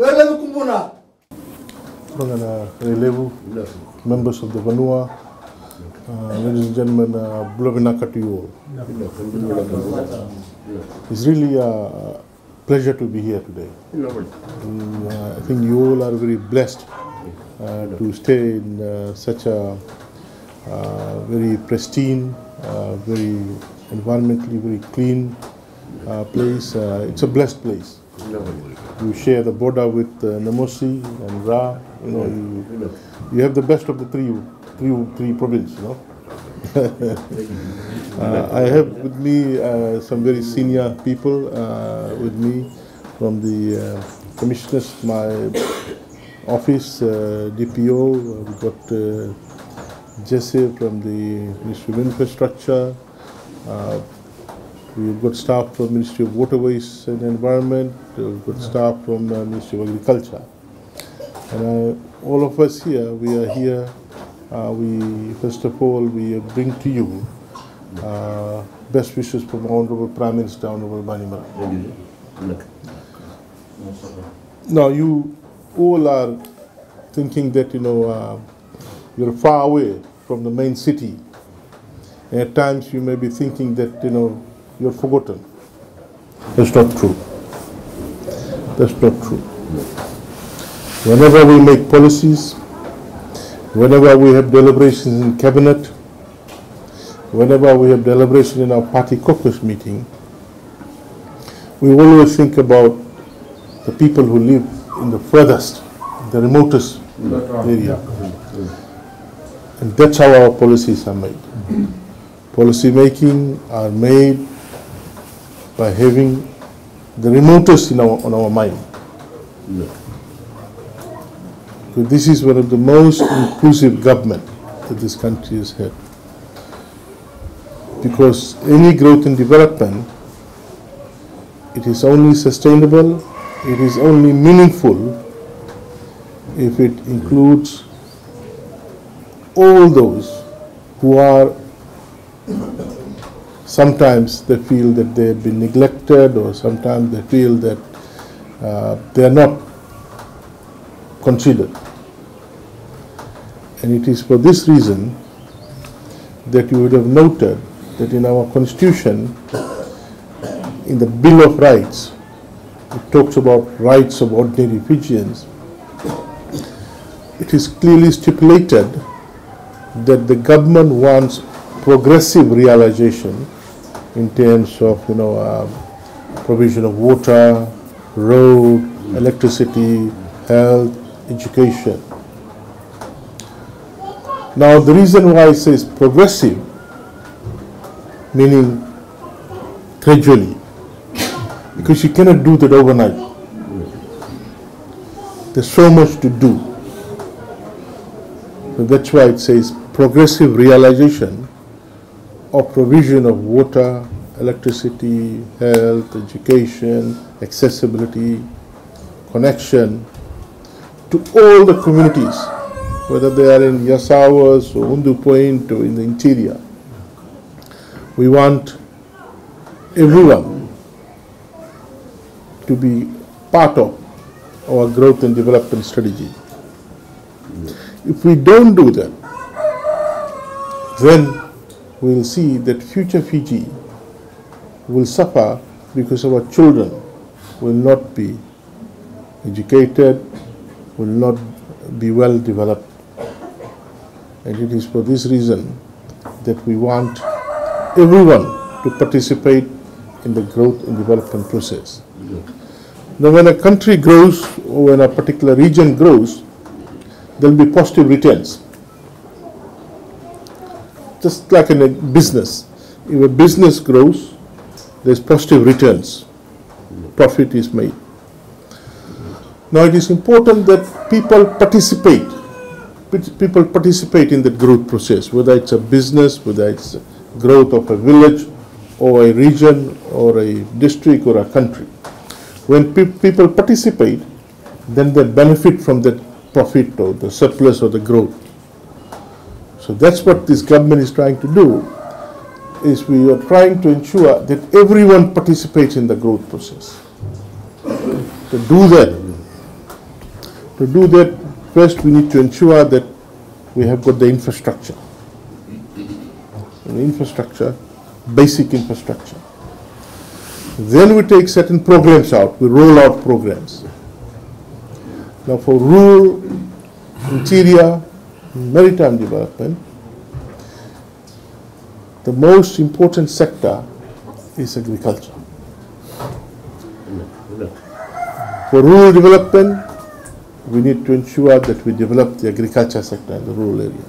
Members of the Vanua, ladies and gentlemen, Bulavina to you all. It's really a pleasure to be here today. I think you all are very blessed to stay in such a very pristine, very environmentally very clean place. It's a blessed place. You share the border with Namosi and Ra. You have the best of the three provinces. I have with me some very senior people with me from the commissioners, my office, DPO. We've got Jesse from the Ministry of Infrastructure. We've got staff from Ministry of Waterways and Environment. We've got staff from Ministry of Agriculture. And all of us here, we are here. First of all, we bring to you best wishes from Honorable Prime Minister, Honorable Banima. Now, you all are thinking that you're far away from the main city. And at times, you may be thinking that you're forgotten. That's not true. That's not true. Whenever we make policies, whenever we have deliberations in cabinet, whenever we have deliberation in our party caucus meeting, we always think about the people who live in the furthest, the remotest area. And that's how our policies are made. Policy making are made by having the remotest on our mind. So this is one of the most inclusive government that this country has had. Because any growth and development, it is only sustainable, it is only meaningful if it includes all those who are sometimes they feel that they have been neglected, or sometimes they feel that they are not considered. And it is for this reason that you would have noted that in our constitution, in the Bill of Rights, it talks about rights of ordinary Fijians. It is clearly stipulated that the government wants progressive realization in terms of provision of water, road, electricity, health, education. Now the reason why it says progressive, meaning gradually, because you cannot do that overnight. There's so much to do. So that's why it says progressive realization of provision of water, electricity, health, education, accessibility, connection to all the communities, whether they are in Yasawas or Undu Point or in the interior. We want everyone to be part of our growth and development strategy. If we don't do that, then we will see that future Fiji will suffer because our children will not be educated, will not be well developed. And it is for this reason that we want everyone to participate in the growth and development process. Now when a country grows, or when a particular region grows, there will be positive returns. Just like in a business, if a business grows, there's positive returns, profit is made. Now it is important that people participate in the growth process, whether it's a business, whether it's growth of a village or a region or a district or a country. When people participate, then they benefit from that profit or the surplus or the growth. So that's what this government is trying to do, is we are trying to ensure that everyone participates in the growth process. To do that, To do that, first we need to ensure that we have got the infrastructure. Basic infrastructure. Then we take certain programs out, we roll out programs. Now for rural, interior, maritime development, the most important sector is agriculture. For rural development, we need to ensure that we develop the agriculture sector in the rural area.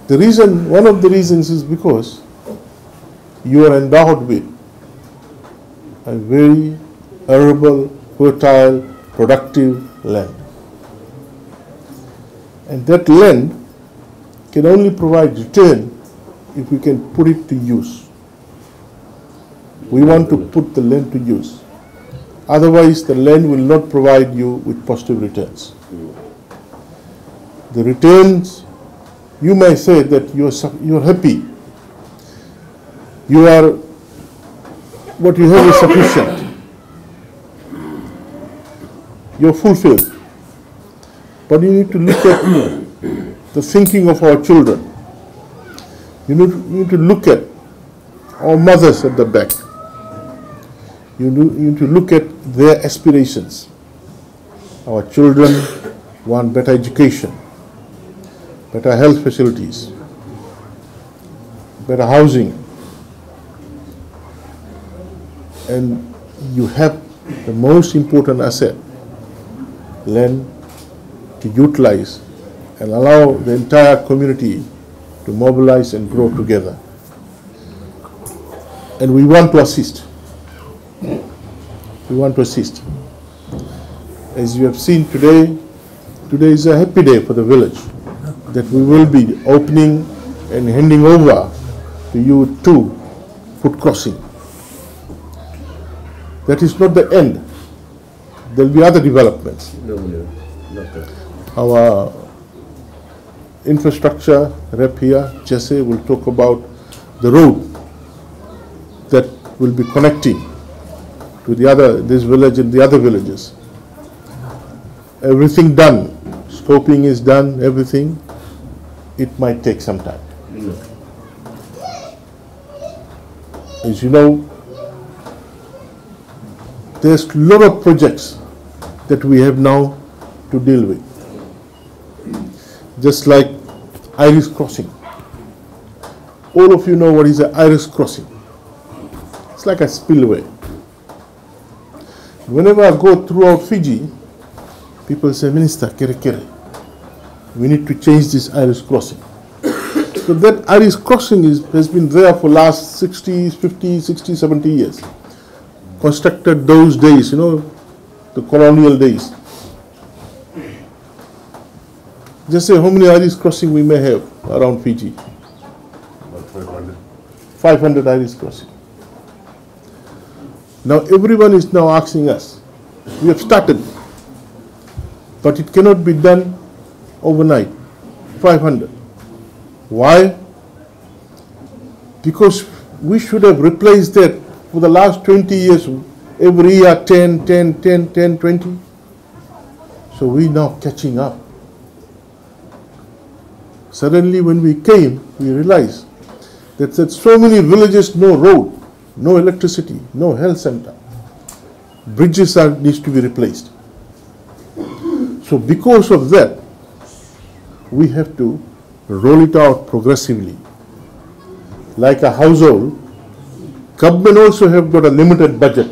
The reason, one of the reasons is because you are endowed with a very arable, fertile, productive land. And that land can only provide return if we can put it to use. We want to put the land to use. Otherwise, the land will not provide you with positive returns. The returns, you may say that you're happy. What you have is sufficient. You're fulfilled. But you need to look at the thinking of our children. You need to look at our mothers at the back. You need to look at their aspirations. Our children want better education, better health facilities, better housing. And you have the most important asset, land, to utilize and allow the entire community to mobilize and grow together. And we want to assist. We want to assist. As you have seen today, today is a happy day for the village, that we will be opening and handing over to you 2 foot crossing. That is not the end. There will be other developments. No, not that. Our infrastructure rep here, Jesse, will talk about the road that will be connecting to this village and the other villages. Everything done, scoping is done, everything. It might take some time. As you know, there's a lot of projects that we have now to deal with. Just like iris crossing. All of you know what is an iris crossing. It's like a spillway. Whenever I go throughout Fiji, people say, Minister, kere, we need to change this iris crossing. So that iris crossing has been there for last 60, 50, 60, 70 years. Constructed those days, the colonial days. Just say how many iris crossing we may have around Fiji. About 500. 500 iris crossing. Now everyone is now asking us, we have started, but it cannot be done overnight. 500. Why? Because we should have replaced that for the last 20 years, every year 10, 10, 10, 10, 20. So we now catching up. Suddenly when we came, we realized that so many villages, no road, no electricity, no health center. Bridges needs to be replaced. So because of that, we have to roll it out progressively. Like a household, government also have got a limited budget.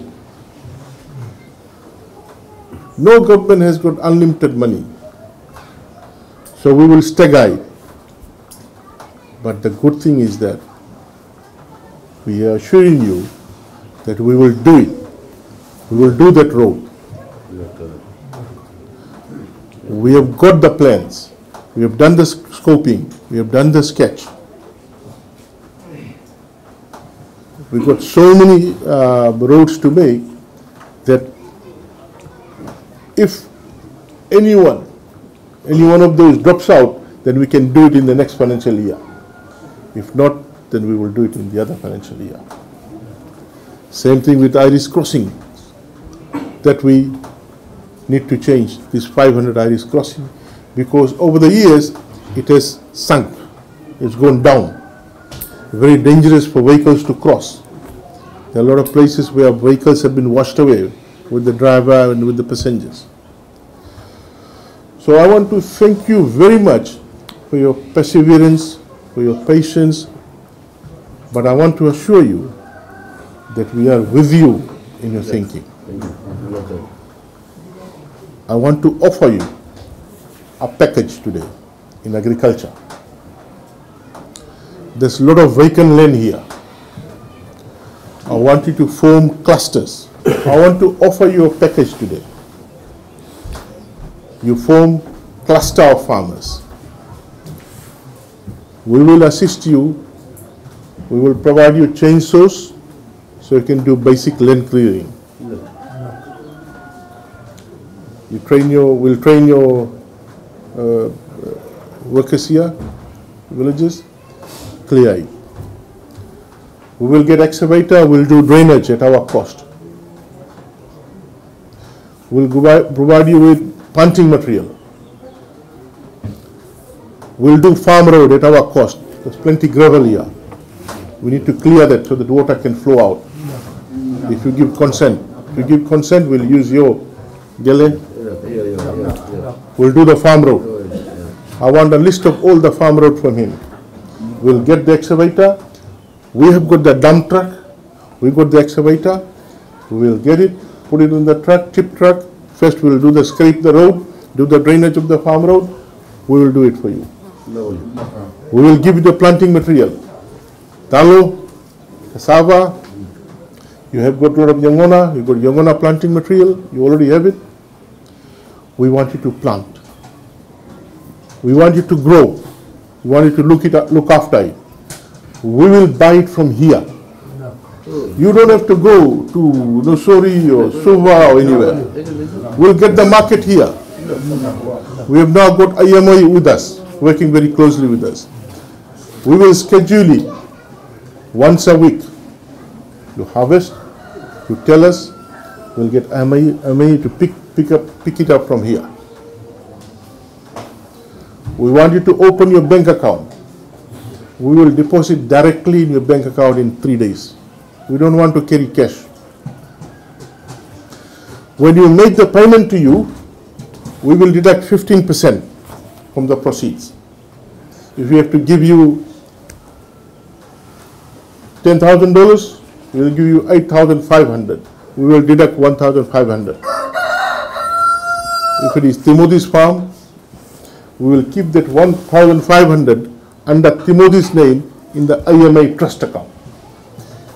No government has got unlimited money. So we will stagger. But the good thing is that we are assuring you that we will do it. We will do that road. We have got the plans. We have done the scoping. We have done the sketch. We've got so many roads to make that if any one of those drops out, then we can do it in the next financial year. If not, then we will do it in the other financial year. Same thing with iris crossing that we need to change this 500 iris crossing, because over the years it has sunk, it's gone down. Very dangerous for vehicles to cross. There are a lot of places where vehicles have been washed away with the driver and with the passengers. So I want to thank you very much for your perseverance, for your patience, but I want to assure you that we are with you in your thinking. I want to offer you a package today in agriculture. There's a lot of vacant land here. I want you to form clusters. I want to offer you a package today. You form cluster of farmers. We will assist you. We will provide you chainsaws so you can do basic land clearing. We'll train your workers here, villages, clear it. We will get excavator, we'll do drainage at our cost. We'll provide you with planting material. We'll do farm road at our cost. There's plenty gravel here. We need to clear that so that water can flow out. If you give consent. If you give consent, we'll use your gele. We'll do the farm road. I want a list of all the farm road from him. We'll get the excavator. We have got the dump truck. We got the excavator. We will get it, put it in the truck, tip truck. First we'll do the scrape the road, do the drainage of the farm road. We will do it for you. We will give you the planting material. Talo, cassava. You have got a lot of yangona. You got yangona planting material. You already have it. We want you to plant. We want you to grow. We want you to look after it. We will buy it from here. You don't have to go to Nosori or Suva or anywhere. We'll get the market here. We have now got IMI with us, working very closely with us. We will schedule it once a week. You harvest, you tell us, we'll get IMI to pick it up from here. We want you to open your bank account. We will deposit directly in your bank account in 3 days. We don't want to carry cash. When you make the payment to you, we will deduct 15% from the proceeds. If we have to give you $10,000, we will give you $8,500. We will deduct $1,500. If it is Timothy's farm, we will keep that $1,500 under Timothy's name in the IMI trust account.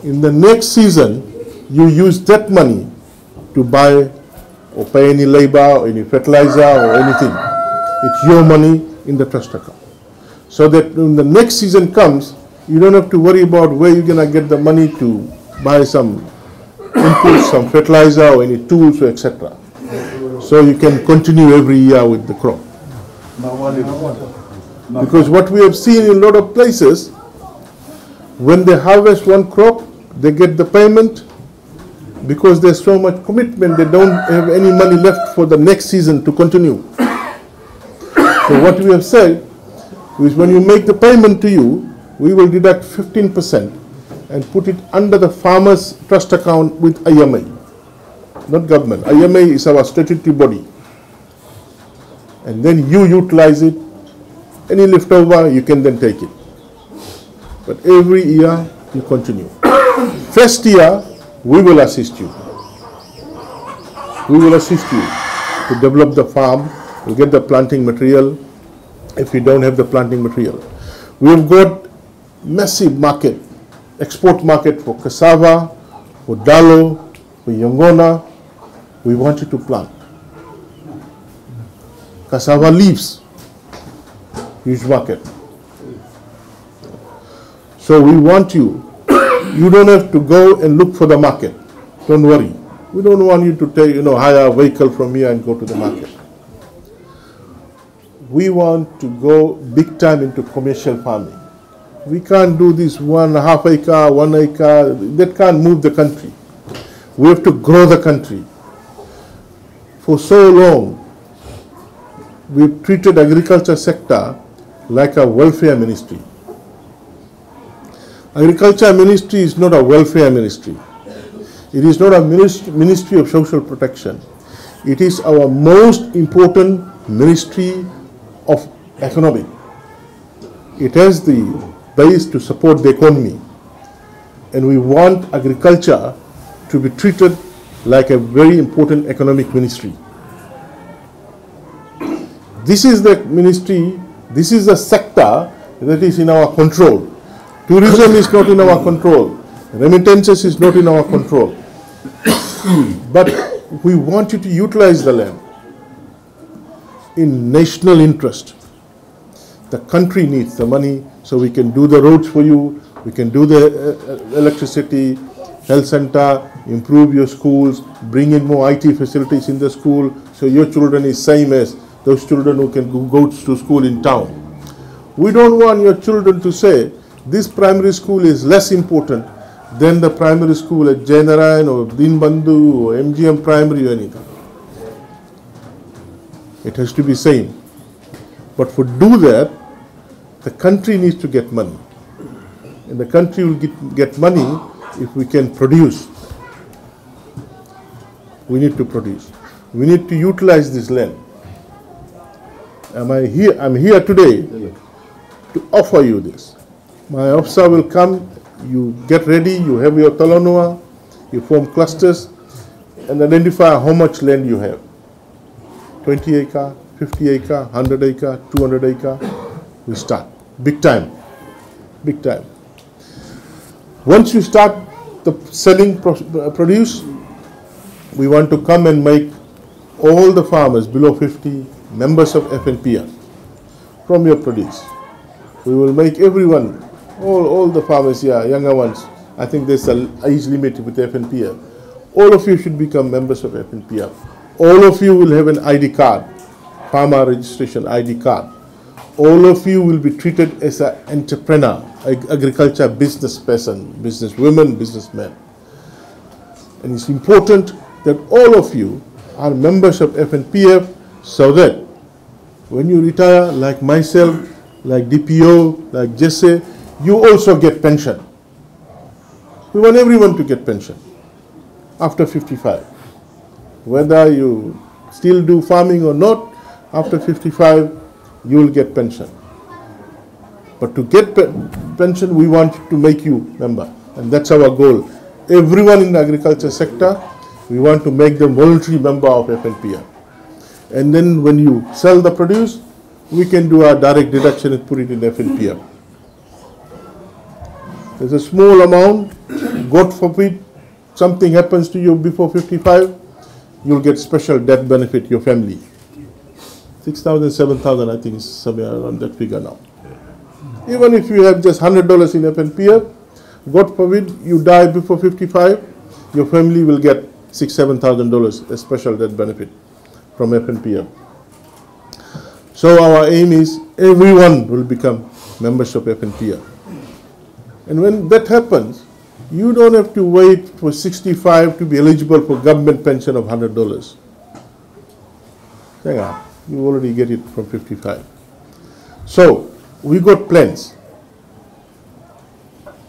In the next season, you use that money to buy or pay any labor or any fertilizer or anything. It's your money in the trust account. So that when the next season comes, you don't have to worry about where you're going to get the money to buy some inputs, some fertilizer or any tools, etc. So you can continue every year with the crop. Because what we have seen in a lot of places, when they harvest one crop, they get the payment. Because there's so much commitment, they don't have any money left for the next season to continue. So what we have said is when you make the payment to you, we will deduct 15% and put it under the farmer's trust account with IMI, not government. IMI is our statutory body. And then you utilize it. Any leftover, you can then take it. But every year, you continue. First year, we will assist you. We will assist you to develop the farm, to get the planting material, if you don't have the planting material. We have got massive market, export market for cassava, for dalo, for yangona. We want you to plant. Cassava leaves, huge market. So we want you. You don't have to go and look for the market. Don't worry. We don't want you to take, hire a vehicle from here and go to the market. We want to go big time into commercial farming. We can't do this 1.5 acre, 1 acre. That can't move the country. We have to grow the country. for so long, we've treated agriculture sector like a welfare ministry. Agriculture ministry is not a welfare ministry. It is not a ministry of social protection. It is our most important ministry of economy. It has the base to support the economy. And we want agriculture to be treated like a very important economic ministry. This is the ministry, this is the sector that is in our control. Tourism is not in our control. Remittances is not in our control. But we want you to utilize the land in national interest. The country needs the money, so we can do the roads for you, we can do the electricity, health center, improve your schools, bring in more IT facilities in the school, so your children is same as those children who can go to school in town. We don't want your children to say, this primary school is less important than the primary school at Jainarayan or Dinbandhu or MGM Primary or anything. It has to be same. But for do that, the country needs to get money. And the country will get money if we can produce. We need to produce. We need to utilize this land. I'm here today to offer you this. My officer will come, you get ready, you have your talanoa, you form clusters and identify how much land you have. 20 acre, 50 acre, 100 acre, 200 acre, we start. Big time, big time. Once you start the selling produce, we want to come and make all the farmers below 50 members of FNPR from your produce. We will make everyone, all the farmers here, younger ones, I think there's an age limit with FNPR. All of you should become members of FNPR. All of you will have an ID card, farmer registration ID card. All of you will be treated as an entrepreneur, agriculture business person, business women, businessmen. And it's important that all of you are members of FNPF so that when you retire, like myself, like DPO, like Jesse, you also get pension. We want everyone to get pension after 55. Whether you still do farming or not, after 55, you will get pension. But to get pension, we want to make you member. And that's our goal. Everyone in the agriculture sector, we want to make them voluntary member of FNPR. And then when you sell the produce, we can do a direct deduction and put it in FNPR. There's a small amount, God forbid, something happens to you before 55, you'll get special death benefit, your family. 6,000, 7,000, I think is somewhere around that figure now. Even if you have just $100 in FNPF, God forbid you die before 55, your family will get $6,000, $7,000 a special death benefit from FNPF. So our aim is everyone will become members of FNPF. And when that happens, you don't have to wait for 65 to be eligible for government pension of $100. Hang on. You already get it from 55. So, we got plans.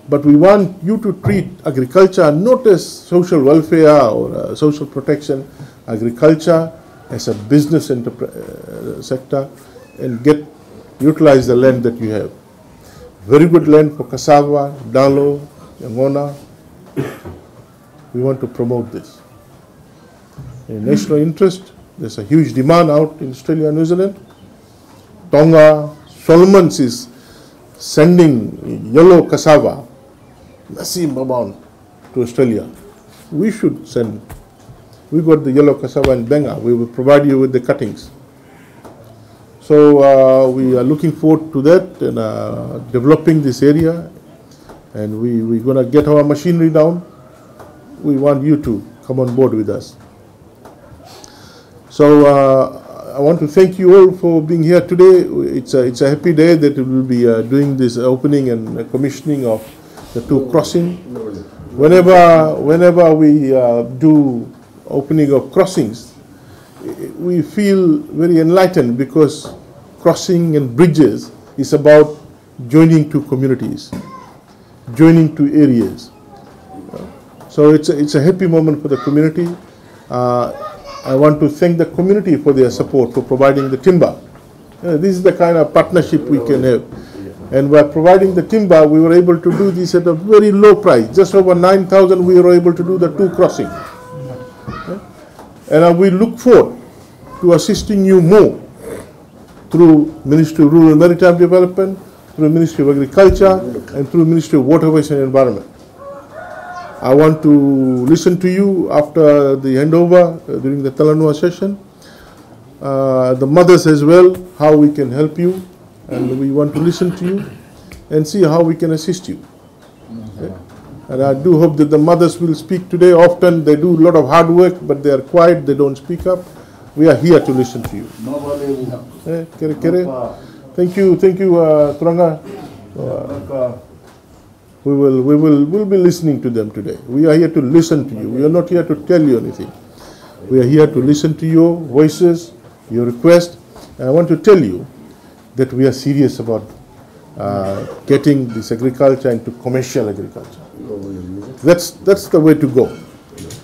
But we want you to treat agriculture not as social welfare or social protection, agriculture as a business sector and utilize the land that you have. Very good land for cassava, dalo, yangona. We want to promote this. In national interest, there's a huge demand out in Australia and New Zealand. Tonga, Solomons is sending yellow cassava, massive amount, to Australia. We should send. We got the yellow cassava in Benga. We will provide you with the cuttings. So we are looking forward to that and developing this area. And we're going to get our machinery down. We want you to come on board with us. So I want to thank you all for being here today. It's a happy day that we will be doing this opening and commissioning of the two crossings. Whenever we do opening of crossings, we feel very enlightened, because crossing and bridges is about joining two communities, joining two areas. So it's a happy moment for the community. I want to thank the community for their support, for providing the timber. This is the kind of partnership we can have. And by providing the timber, we were able to do this at a very low price. Just over 9,000, we were able to do the two crossings. And we look forward to assisting you more through Ministry of Rural and Maritime Development, through Ministry of Agriculture, and through Ministry of Waterways and Environment. I want to listen to you after the handover during the Talanua session. The mothers as well, how we can help you, and we want to listen to you and see how we can assist you. Okay? And I do hope that the mothers will speak today. Often they do a lot of hard work, but they are quiet, they don't speak up. We are here to listen to you. Thank you, Turanga. We'll be listening to them today. We are here to listen to you. We are not here to tell you anything. We are here to listen to your voices, your requests. And I want to tell you that we are serious about getting this agriculture into commercial agriculture. That's the way to go.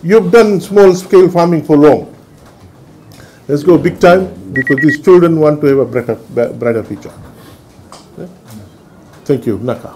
You've done small scale farming for long. Let's go big time, because these children want to have a brighter future. Okay? Thank you, Naka.